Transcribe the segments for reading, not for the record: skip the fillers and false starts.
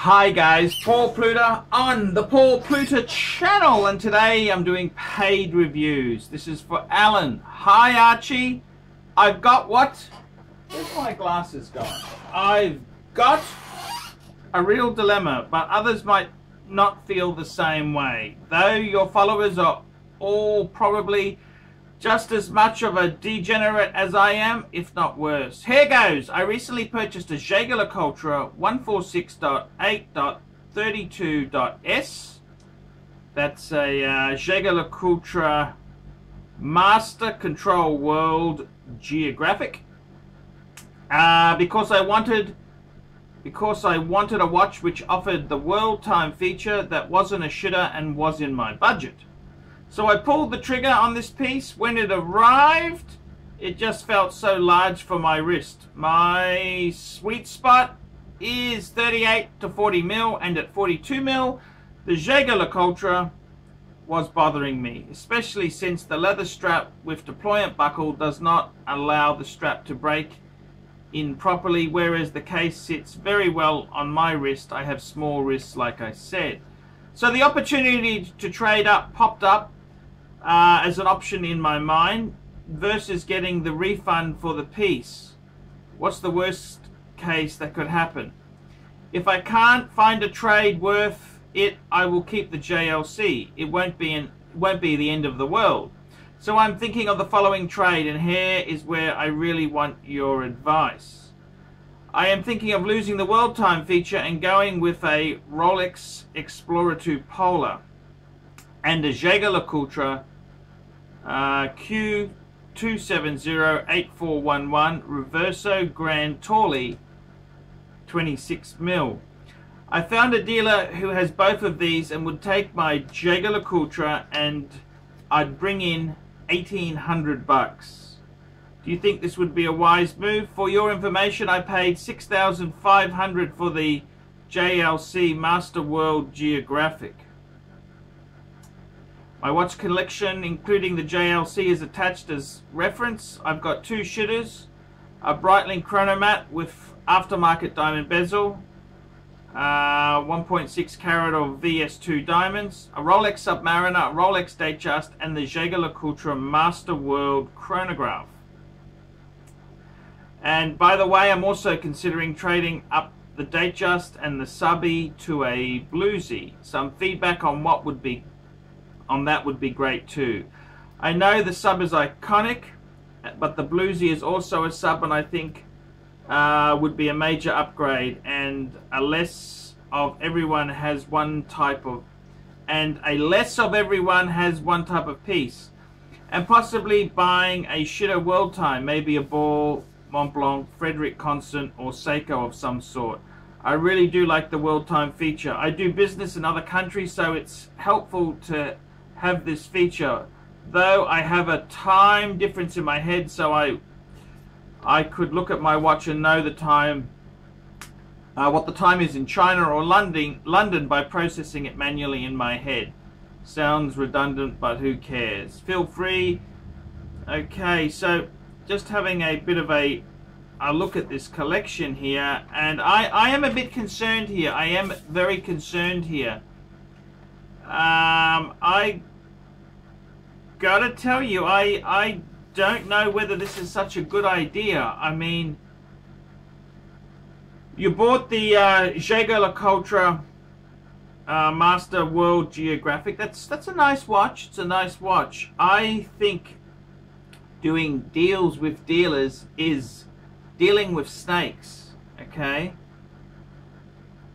Hi guys, Paul Pluta on the Paul Pluta channel, and today I'm doing paid reviews. This is for Alan. Hi Archie, I've got what? Where's my glasses gone? I've got a real dilemma, but others might not feel the same way. Though your followers are all probably just as much of a degenerate as I am, if not worse. Here goes. I recently purchased a JAEGER-LECOULTRE 146.8.32.S. That's a JAEGER-LECOULTRE Master Control World Geographic. Because I wanted a watch which offered the world time feature that wasn't a shitter and was in my budget. So I pulled the trigger on this piece. When it arrived, it just felt so large for my wrist. My sweet spot is 38 to 40 mil, and at 42 mil, the JAEGER-LECOULTRE was bothering me, especially since the leather strap with deployment buckle does not allow the strap to break in properly, whereas the case sits very well on my wrist. I have small wrists, like I said. So the opportunity to trade up popped up as an option in my mind versus getting the refund for the piece. What's the worst case that could happen? If I can't find a trade worth it, I will keep the JLC. It won't be the end of the world. So I'm thinking of the following trade, and here is where I really want your advice. I am thinking of losing the world time feature and going with a Rolex Explorer 2 Polar and a JAEGER-LECOULTRE Q270-8411 Reverso Grand Torley 26 mil. I found a dealer who has both of these and would take my JAEGER-LECOULTRE, and I'd bring in 1,800 bucks. Do you think this would be a wise move? For your information, I paid 6,500 for the JLC Master World Geographic. My watch collection, including the JLC, is attached as reference. I've got two shitters, a Breitling chronomat with aftermarket diamond bezel, 1.6 carat of VS2 diamonds, a Rolex Submariner, a Rolex Datejust, and the JAEGER-LECOULTRE Master World chronograph. And by the way, I'm also considering trading up the Datejust and the Subby to a Bluesy. Some feedback on that would be great too. I know the Sub is iconic, but the Bluesy is also a Sub, and I think would be a major upgrade, and a less of everyone has one type of piece, and possibly buying a shitter world time, maybe a Ball, Montblanc, Frederick Constant, or Seiko of some sort. I really do like the world time feature. I do business in other countries, so it's helpful to have this feature, though I have a time difference in my head, so I could look at my watch and know the time, what the time is in China or London by processing it manually in my head. Sounds redundant, but who cares? Feel free. Okay, so just having a bit of a look at this collection here, and I am a bit concerned here. I am very concerned here. I gotta tell you, I don't know whether this is such a good idea. I mean, you bought the JAEGER-LECOULTRE Master World Geographic. That's a nice watch. It's a nice watch. I think doing deals with dealers is dealing with snakes. Okay.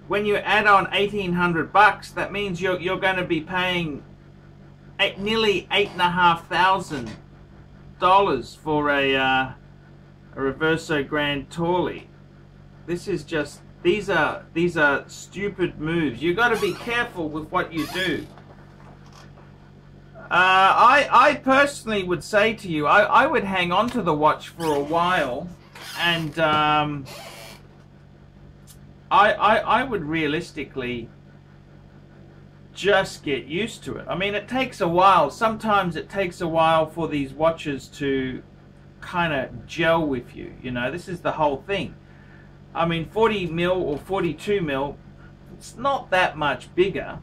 When you add on 1,800 bucks, that means you're going to be paying nearly $8,500 for a Reverso Grand Torley. This is just, these are stupid moves. You got to be careful with what you do. I personally would say to you, I would hang on to the watch for a while, and I would realistically just get used to it. I mean, it takes a while. Sometimes it takes a while for these watches to kind of gel with you. You know, this is the whole thing. I mean, 40 mil or 42 mil, It's not that much bigger.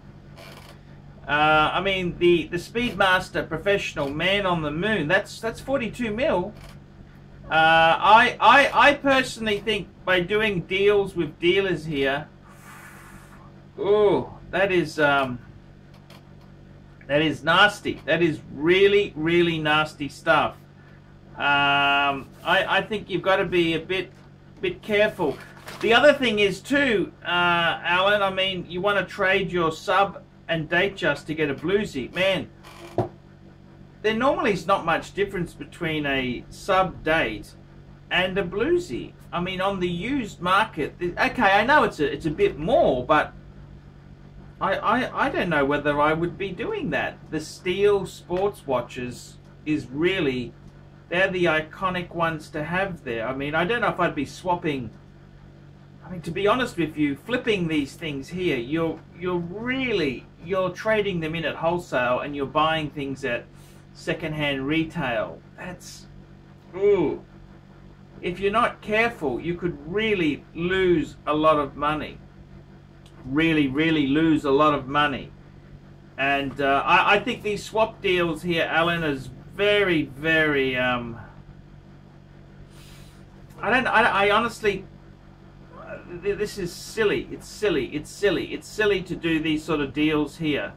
I mean, the Speedmaster Professional Man on the Moon, that's 42 mil. I personally think by doing deals with dealers here, oh, that is nasty. That is really, really nasty stuff. I think you've got to be a bit careful. The other thing is too, Alan, I mean, you want to trade your sub and date just to get a bluesy. Man, there normally is not much difference between a sub date and a bluesy. I mean, on the used market, okay, I know it's a bit more, but I don't know whether I would be doing that. The steel sports watches is really, they're the iconic ones to have there. I mean, I don't know if I'd be swapping. I mean, to be honest with you, flipping these things here, you're trading them in at wholesale and you're buying things at secondhand retail. That's, ooh. If you're not careful, you could really lose a lot of money. Really, really lose a lot of money. And I think these swap deals here, Alan, is very, very. I honestly, this is silly. It's silly. It's silly. It's silly to do these sort of deals here.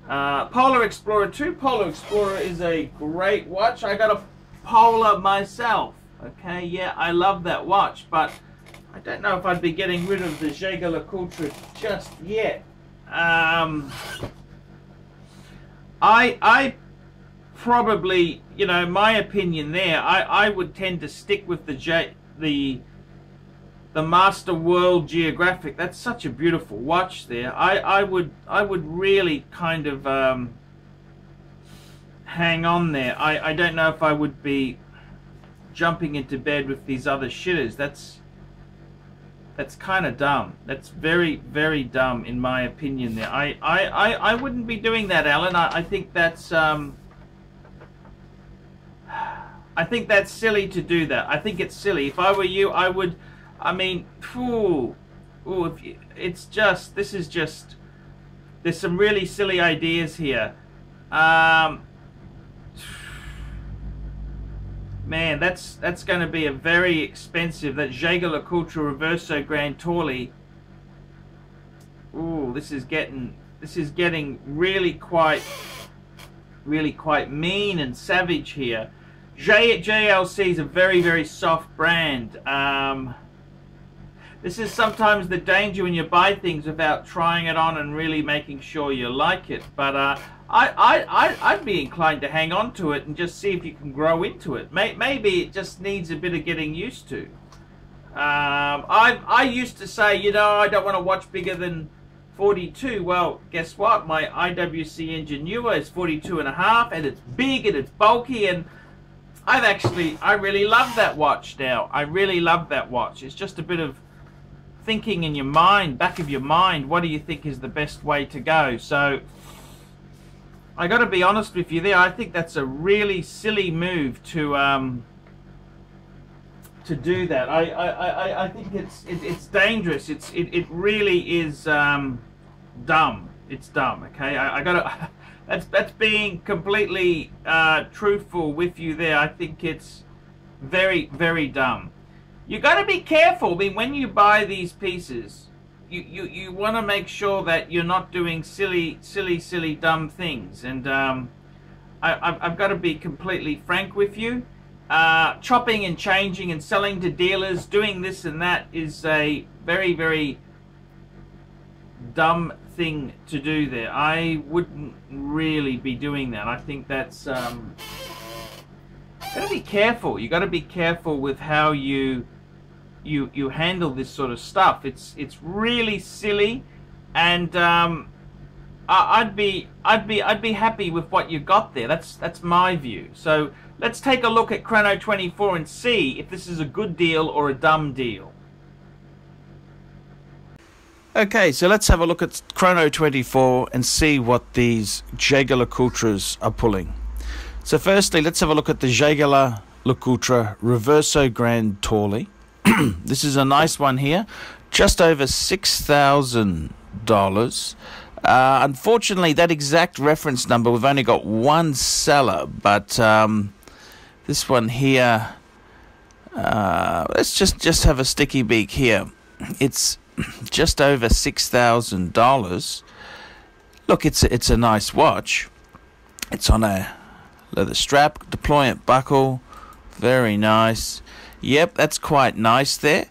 Polar Explorer 2. Polar Explorer is a great watch. I got a Polar myself. Okay, yeah, I love that watch, but I don't know if I'd be getting rid of the JAEGER-LECOULTRE just yet. I probably, you know, my opinion there, I would tend to stick with the Master World Geographic. That's such a beautiful watch there. I would really kind of hang on there. I don't know if I would be jumping into bed with these other shitters. That's kind of dumb. That's very, very dumb in my opinion there. I wouldn't be doing that, Alan. I think that's silly to do that. I think it's silly. If I were you, I would. I mean, it's just, this is just, there's some really silly ideas here. Man, that's going to be a very expensive, that JAEGER-LECOULTRE Reverso Grand Torley. Ooh, this is getting really quite mean and savage here. JLC is a very, very soft brand. This is sometimes the danger when you buy things without trying it on and really making sure you like it. But I'd be inclined to hang on to it and just see if you can grow into it. Maybe it just needs a bit of getting used to. I used to say, you know, I don't want to watch bigger than 42. Well, guess what? My IWC Ingenua is 42.5, and it's big and it's bulky, and I really love that watch now. I really love that watch. It's just a bit of thinking in your mind, back of your mind, what do you think is the best way to go? So I got to be honest with you there. I think that's a really silly move to do that. I think it's dangerous. It really is dumb. It's dumb. Okay, I gotta. That's being completely truthful with you there. I think it's very, very dumb. You got to be careful. I mean, when you buy these pieces, you want to make sure that you're not doing silly, dumb things. And I've got to be completely frank with you. Chopping and changing and selling to dealers, doing this and that is a very, very dumb thing to do there. I wouldn't really be doing that. I think that's got to be careful. You got to be careful with how you handle this sort of stuff. It's really silly, and I'd be happy with what you got there. That's my view. So let's take a look at Chrono 24 and see if this is a good deal or a dumb deal. Okay, so let's have a look at Chrono 24 and see what these JAEGER-LECOULTREs are pulling. So firstly, let's have a look at the JAEGER-LECOULTRE Reverso Grand Torley. This is a nice one here, just over $6,000 Unfortunately, that exact reference number, we've only got one seller, but this one here, let's just have a sticky beak here. It's just over $6,000. Look, it's a nice watch. It's on a leather strap, deployant buckle, very nice. Yep, that's quite nice there.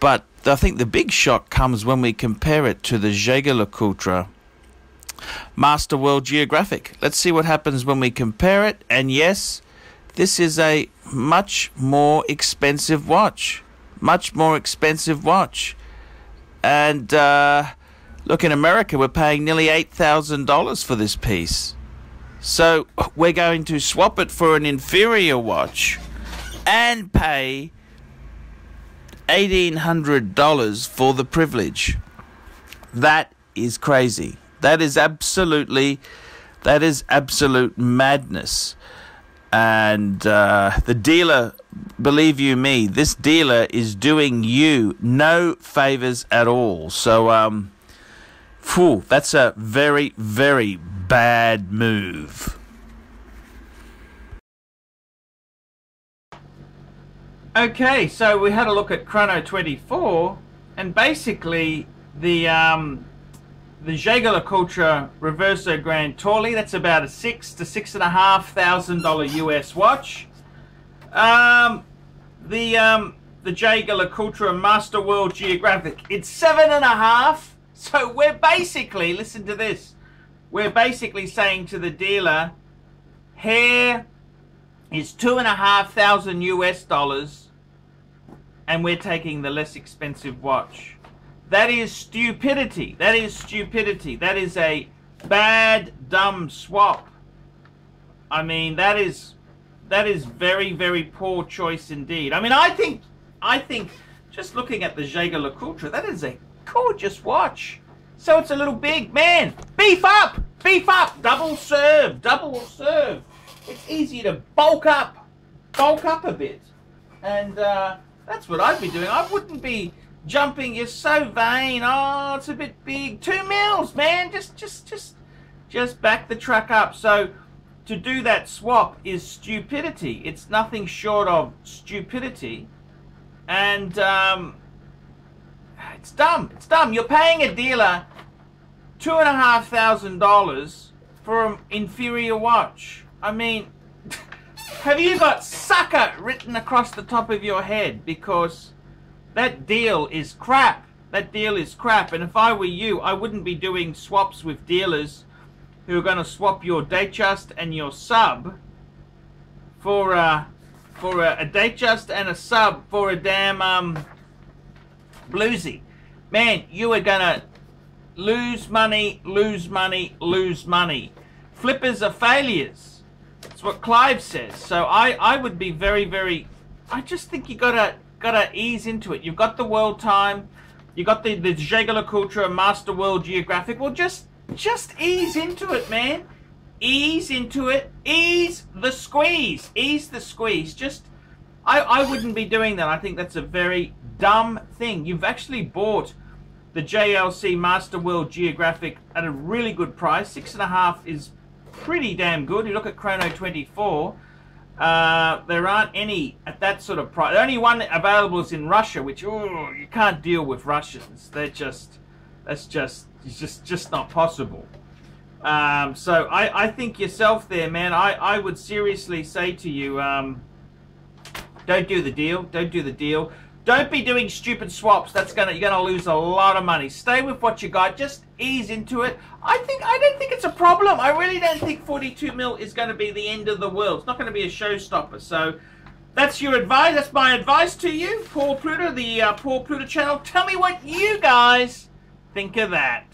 But I think the big shock comes when we compare it to the JAEGER-LECOULTRE Master World Geographic. Let's see what happens when we compare it. And yes, this is a much more expensive watch. Much more expensive watch. And look, in America, we're paying nearly $8,000 for this piece. So we're going to swap it for an inferior watch and pay $1,800 for the privilege. That is crazy. That is absolute madness. And the dealer, believe you me, this dealer is doing you no favors at all. So, that's a very, very bad move. Okay, so we had a look at Chrono 24, and basically the JAEGER-LECOULTRE Reverso Grand Tourly, that's about a $6,000 to $6,500 US watch. The JAEGER-LECOULTRE Master World Geographic, it's $7,500. So we're basically, listen to this, we're basically saying to the dealer, here is $2,500 US, and we're taking the less expensive watch. That is stupidity. That is stupidity. That is a bad, dumb swap. I mean, that is very, very poor choice indeed. I mean, I think just looking at the JAEGER-LECOULTRE, that is a gorgeous watch. So it's a little big. Man, beef up, double serve. It's easy to bulk up a bit, and that's what I'd be doing. I wouldn't be jumping. You're so vain. Oh, it's a bit big. 2 mils, man. Just back the truck up. So to do that swap is stupidity. It's nothing short of stupidity, and it's dumb. It's dumb. You're paying a dealer $2,500 for an inferior watch. I mean, have you got sucker written across the top of your head? Because that deal is crap. That deal is crap. And if I were you, I wouldn't be doing swaps with dealers who are going to swap your Datejust and your sub for a Datejust and a sub for a damn bluesy. Man, you are going to lose money. Flippers are failures. That's what Clive says. So I would be very, very... I just think you gotta ease into it. You've got the world time. You got the JAEGER-LECOULTRE Master World Geographic. Well, just ease into it, man. Ease into it. Ease the squeeze. Ease the squeeze. Just... I wouldn't be doing that. I think that's a very dumb thing. You've actually bought the JLC Master World Geographic at a really good price. $6,500 is pretty damn good. You look at Chrono 24, there aren't any at that sort of price. The only one available is in Russia, which you can't deal with Russians. That's just not possible. So I think yourself there, man. I would seriously say to you, don't do the deal. Don't do the deal. Don't be doing stupid swaps. You're gonna lose a lot of money. Stay with what you got. Just ease into it. I don't think it's a problem. I really don't think 42 mil is going to be the end of the world. It's not going to be a showstopper. So that's your advice. That's my advice to you, Paul Pluta, the Paul Pluta channel. Tell me what you guys think of that.